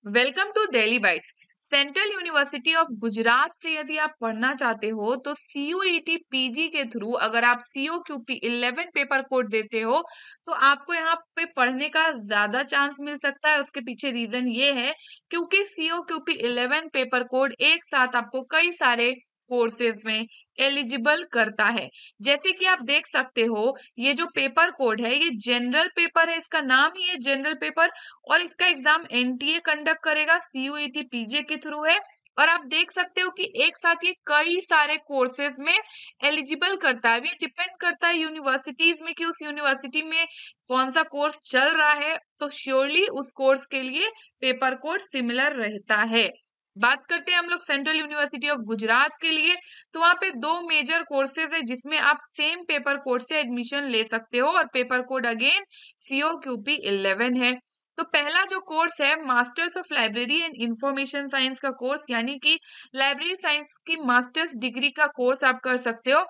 Welcome to Delhi bites. Central university of Gujarat से यदि आप पढ़ना चाहते हो तो सीयूईटी पीजी के थ्रू अगर आप सीओक्यूपी 11 पेपर कोड देते हो तो आपको यहाँ पे पढ़ने का ज्यादा चांस मिल सकता है। उसके पीछे रीजन ये है क्योंकि सीओक्यूपी 11 पेपर कोड एक साथ आपको कई सारे कोर्सेज में एलिजिबल करता है। जैसे कि आप देख सकते हो, ये जो पेपर कोड है ये जनरल पेपर है, इसका नाम ही है जनरल पेपर। और इसका एग्जाम एनटीए कंडक्ट करेगा, सीयूईटी पीजे के थ्रू है। और आप देख सकते हो कि एक साथ ये कई सारे कोर्सेज में एलिजिबल करता है। ये डिपेंड करता है यूनिवर्सिटीज में कि उस यूनिवर्सिटी में कौन सा कोर्स चल रहा है, तो श्योरली उस कोर्स के लिए पेपर कोड सिमिलर रहता है। बात करते हैं हम लोग सेंट्रल यूनिवर्सिटी ऑफ गुजरात के लिए, तो वहां पे दो मेजर कोर्सेज है जिसमें आप सेम पेपर कोड से एडमिशन ले सकते हो और पेपर कोड अगेन सीओक्यूपी 11 है। तो पहला जो कोर्स है masters of library and information science का कोर्स, यानी कि लाइब्रेरी साइंस की मास्टर्स डिग्री का कोर्स आप कर सकते हो।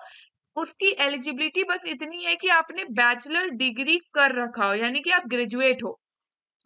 उसकी एलिजिबिलिटी बस इतनी है कि आपने बैचलर डिग्री कर रखा हो, यानी कि आप ग्रेजुएट हो।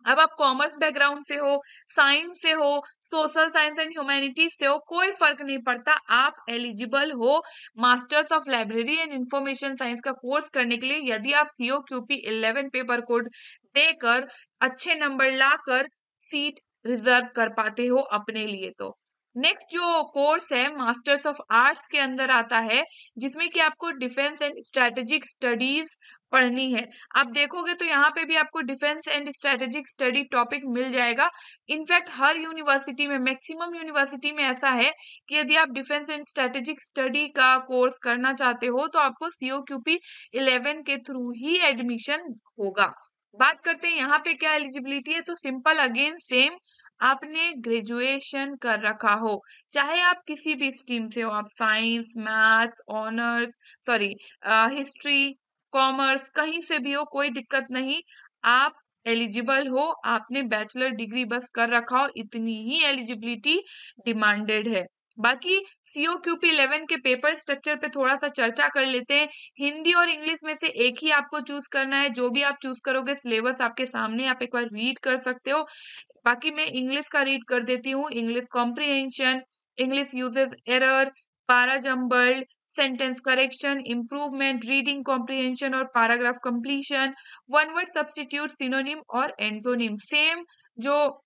अब आप कॉमर्स बैकग्राउंड से हो, साइंस से हो, सोशल साइंस एंड ह्यूमैनिटीज से हो, कोई फर्क नहीं पड़ता, आप एलिजिबल हो masters of library and information science का कोर्स करने के लिए यदि आप सीओक्यूपी 11 पेपर कोड देकर अच्छे नंबर लाकर सीट रिजर्व कर पाते हो अपने लिए। तो नेक्स्ट जो कोर्स है मास्टर्स ऑफ आर्ट्स के अंदर आता है, जिसमें कि आपको डिफेंस एंड स्ट्रेटेजिक स्टडीज पढ़नी है। आप देखोगे तो यहाँ पे भी आपको defence and strategic study topic मिल जाएगा। इनफैक्ट हर यूनिवर्सिटी में, मैक्सिमम यूनिवर्सिटी में ऐसा है कि यदि आप डिफेंस एंड स्ट्रेटेजिक स्टडी का कोर्स करना चाहते हो तो आपको सीओक्यूपी 11 के थ्रू ही एडमिशन होगा। बात करते हैं यहाँ पे क्या एलिजिबिलिटी है, तो सिंपल अगेन सेम, आपने ग्रेजुएशन कर रखा हो, चाहे आप किसी भी स्ट्रीम से हो, आप science, maths, honours, sorry history, commerce, कहीं से भी हो, कोई दिक्कत नहीं, आप एलिजिबल हो। आपने बैचलर डिग्री बस कर रखा हो, इतनी ही एलिजिबिलिटी डिमांडेड है। बाकी सीओक्यूपी 11 के पेपर स्ट्रक्चर पे थोड़ा सा चर्चा कर लेते हैं। हिंदी और इंग्लिश में से एक ही आपको चूज करना है, जो भी आप चूज करोगे सिलेबस आपके सामने, आप एक बार रीड कर सकते हो। बाकी मैं इंग्लिश का रीड कर देती हूँ। English comprehension, English usages error, para jumbled, sentence correction, improvement, reading comprehension और paragraph completion, one word substitute, synonym और एंटोनिम। सेम जो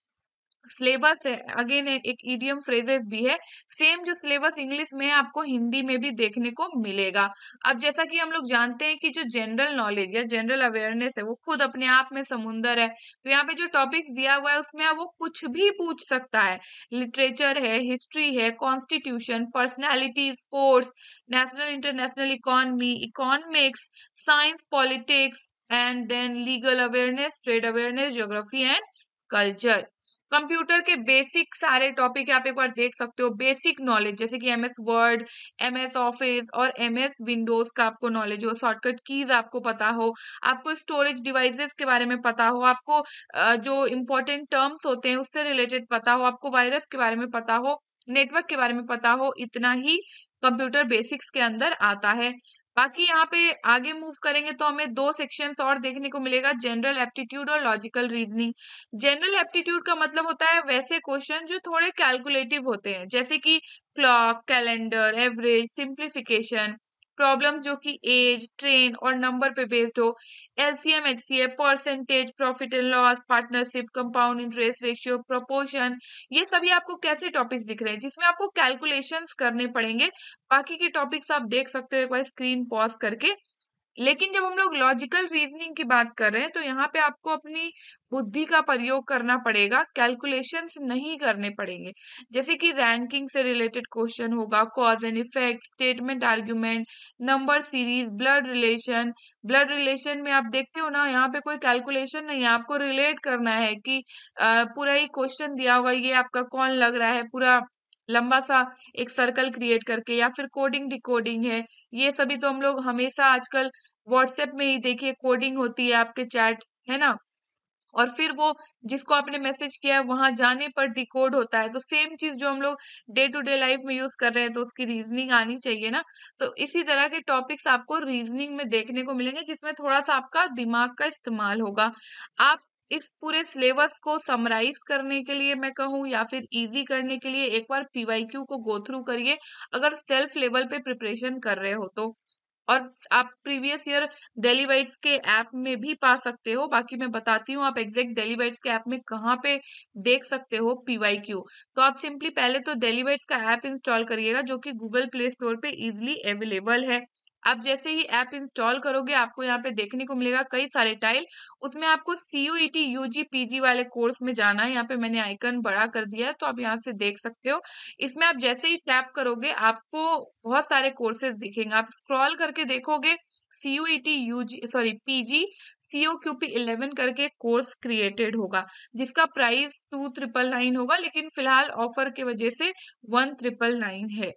सिलेबस है, अगेन एक इडियम फ्रेजेस भी है, सेम जो सिलेबस इंग्लिश में है आपको हिंदी में भी देखने को मिलेगा। अब जैसा कि हम लोग जानते हैं कि जो जनरल नॉलेज या जनरल अवेयरनेस है वो खुद अपने आप में समुंदर है। तो यहाँ पे जो टॉपिक्स दिया हुआ है उसमें वो कुछ भी पूछ सकता है। लिटरेचर है, हिस्ट्री है, constitution, personality, sports, national international economy, economics, science, politics and then legal awareness, trade awareness, geography and culture. Computer के बेसिक सारे टॉपिक आप एक बार देख सकते हो। बेसिक नॉलेज जैसे कि एमएस वर्ड, एमएस ऑफिस और एमएस विंडोज का आपको नॉलेज हो, शॉर्टकट कीज आपको पता हो, आपको स्टोरेज डिवाइसेस के बारे में पता हो, आपको जो इम्पोर्टेंट टर्म्स होते हैं उससे रिलेटेड पता हो, आपको वायरस के बारे में पता हो, नेटवर्क के बारे में पता हो, इतना ही कंप्यूटर बेसिक्स के अंदर आता है। बाकी यहाँ पे आगे मूव करेंगे तो हमें दो सेक्शंस और देखने को मिलेगा, जनरल एप्टीट्यूड और लॉजिकल रीजनिंग। जनरल एप्टीट्यूड का मतलब होता है वैसे क्वेश्चन जो थोड़े कैलकुलेटिव होते हैं, जैसे कि clock, calendar, average, simplification, problem जो कि एज, ट्रेन और नंबर पे बेस्ड हो, LCM, HCF, percentage, profit and loss, partnership, compound interest ratio, proportion, ये सभी आपको कैसे टॉपिक्स दिख रहे हैं जिसमें आपको कैलकुलेशंस करने पड़ेंगे। बाकी के टॉपिक्स आप देख सकते हो एक बार स्क्रीन पॉज करके। लेकिन जब हम लोग लॉजिकल रीजनिंग की बात कर रहे हैं तो यहाँ पे आपको अपनी बुद्धि का प्रयोग करना पड़ेगा, कैलकुलेशंस नहीं करने पड़ेंगे। जैसे कि रैंकिंग से रिलेटेड क्वेश्चन होगा, cause and effect, statement argument, number series, blood relation. Blood relation में आप देखते हो ना, यहाँ पे कोई कैलकुलेशन नहीं है, आपको रिलेट करना है कि पूरा ही क्वेश्चन दिया होगा, ये आपका कौन लग रहा है, पूरा लंबा सा एक सर्कल क्रिएट करके, या फिर कोडिंग डिकोडिंग है। ये सभी तो हम लोग हमेशा आजकल व्हाट्सएप में ही देखिए कोडिंग होती है, आपके चैट है ना, और फिर वो जिसको आपने मैसेज किया है वहां जाने पर डिकोड होता है। तो सेम चीज जो हम लोग डे टू डे लाइफ में यूज कर रहे हैं तो उसकी रीजनिंग आनी चाहिए ना। तो इसी तरह के टॉपिक्स आपको रीजनिंग में देखने को मिलेंगे जिसमें थोड़ा सा आपका दिमाग का इस्तेमाल होगा। आप इस पूरे सिलेबस को समराइज करने के लिए मैं कहूँ या फिर इजी करने के लिए एक बार पीवाईक्यू को गो थ्रू करिए, अगर सेल्फ लेवल पे प्रिपरेशन कर रहे हो तो। और आप प्रीवियस ईयर डेली वाइट्स के ऐप में भी पा सकते हो। बाकी मैं बताती हूँ आप एग्जैक्ट डेली वाइट्स के ऐप में कहाँ पे देख सकते हो पीवाईक्यू। तो आप सिंपली पहले तो डेली वाइट्स का ऐप इंस्टॉल करिएगा, जो कि गूगल प्ले स्टोर पे इजिली अवेलेबल है। आप जैसे ही ऐप इंस्टॉल करोगे, आपको यहाँ पे देखने को मिलेगा कई सारे टाइल। उसमें आपको सीयूईटी यूजी पीजी वाले कोर्स में जाना है। यहाँ पे मैंने आइकन बड़ा कर दिया है, तो आप यहाँ से देख सकते हो। इसमें आप जैसे ही टैप करोगे, आपको बहुत सारे कोर्सेज दिखेंगे। आप स्क्रॉल करके देखोगे, सीयूईटी यूजी सॉरी पीजी सीओक्यूपी 11 करके कोर्स क्रिएटेड होगा, जिसका प्राइस 2999 होगा, लेकिन फिलहाल ऑफर की वजह से 1999 है।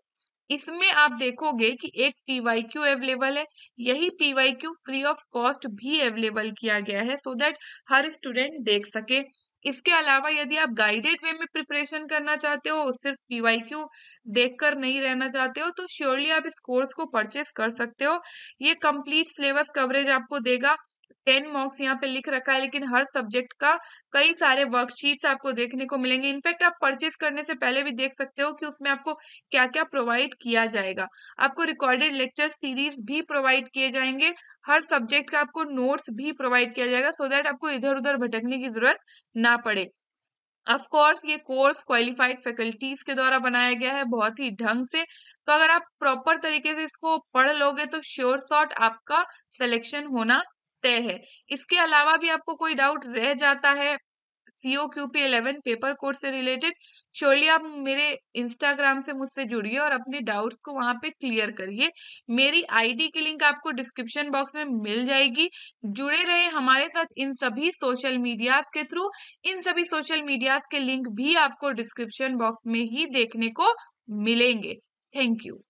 इसमें आप देखोगे कि एक पीवाईक्यू अवेलेबल है। यही पीवाईक्यू फ्री ऑफ कॉस्ट भी अवेलेबल किया गया है, सो दैट हर स्टूडेंट देख सके। इसके अलावा यदि आप गाइडेड वे में प्रिपरेशन करना चाहते हो, सिर्फ पीवाईक्यू देखकर नहीं रहना चाहते हो, तो श्योरली आप इस कोर्स को परचेस कर सकते हो। ये कंप्लीट सिलेबस कवरेज आपको देगा। 10 मार्क्स यहाँ पे लिख रखा है, लेकिन हर सब्जेक्ट का कई सारे वर्कशीट्स आपको देखने को मिलेंगे। इनफैक्ट आप परचेस करने से पहले भी देख सकते हो कि उसमें आपको क्या क्या प्रोवाइड किया जाएगा। आपको रिकॉर्डेड लेक्चर सीरीज भी प्रोवाइड किए जाएंगे। हर सब्जेक्ट का आपको नोट्स भी प्रोवाइड किया जाएगा, सो दैट आपको इधर उधर भटकने की जरूरत ना पड़े। ऑफ कोर्स ये कोर्स क्वालिफाइड फैकल्टीज के द्वारा बनाया गया है, बहुत ही ढंग से। तो अगर आप प्रॉपर तरीके से इसको पढ़ लोगे, तो श्योर शॉट आपका सिलेक्शन होना तय है। इसके अलावा भी आपको कोई डाउट रह जाता है सीओक्यूपी 11 पेपर कोड से रिलेटेड, श्योरली आप मेरे इंस्टाग्राम से मुझसे जुड़िए और अपने डाउट्स को वहां पे क्लियर करिए। मेरी आईडी की लिंक आपको डिस्क्रिप्शन बॉक्स में मिल जाएगी। जुड़े रहे हमारे साथ इन सभी सोशल मीडियाज के थ्रू। इन सभी सोशल मीडियाज के लिंक भी आपको डिस्क्रिप्शन बॉक्स में ही देखने को मिलेंगे। Thank you.